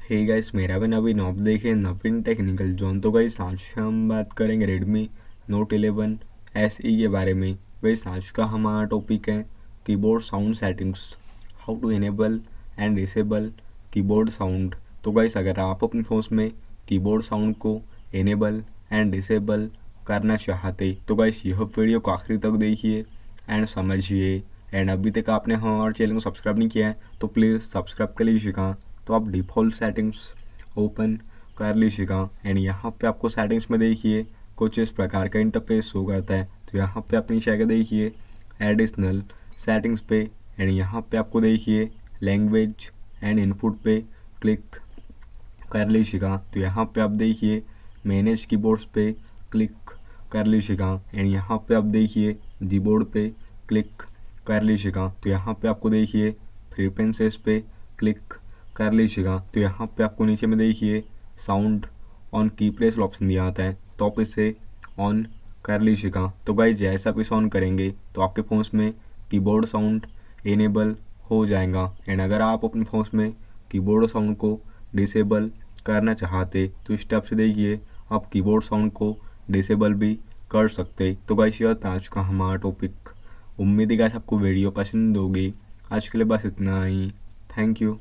Hey guys, मेरा भी नवीन आप देखें नवीन टेक्निकल जोन। तो गाइस आज हम बात करेंगे रेडमी नोट 11 SE के बारे में। गाइस आज का हमारा टॉपिक है keyboard sound settings, how to enable and disable keyboard sound. तो गाइस अगर आप अपने फ़ोन में कीबोर्ड साउंड को इनेबल एंड डिसेबल करना चाहते तो गाइस यह वीडियो को आखिरी तक देखिए एंड समझिए। एंड अभी तक आपने हमारे चैनल को सब्सक्राइब नहीं किया है तो प्लीज़ सब्सक्राइब कर लीजिएगा। तो आप डिफ़ॉल्ट सेटिंग्स ओपन कर लीजिएगा एंड यहाँ पे आपको सेटिंग्स में देखिए कुछ इस प्रकार का इंटरफेस शो करता है। तो यहाँ पे आप नीचे आकर देखिए एडिशनल सेटिंग्स पे एंड यहाँ पे आपको देखिए लैंग्वेज एंड इनपुट पे क्लिक कर लीजिएगा। तो यहाँ पे आप देखिए मैनेज कीबोर्ड्स पे क्लिक कर लीजिएगा एंड यहाँ पे आप देखिए कीबोर्ड पे क्लिक कर लीजिएगा। तो यहाँ पे आपको देखिए फ्रीक्वेंसीज पे क्लिक कर लीजिएगा। तो यहाँ पे आपको नीचे में देखिए साउंड ऑन की प्रेस ऑप्शन दिया आता है, तो आप इसे ऑन कर लीजिएगा। तो गाइस जैसा आप इसे ऑन करेंगे तो आपके फ़ोन में कीबोर्ड साउंड इनेबल हो जाएगा। एंड अगर आप अपने फ़ोन में कीबोर्ड साउंड को डिसेबल करना चाहते तो इस स्टेप से देखिए आप कीबोर्ड साउंड को डिसेबल भी कर सकते। तो गाइस यह था आज का हमारा टॉपिक। उम्मीद है गाइस आपको वीडियो पसंद होगी। आज के लिए बस इतना ही। Thank you.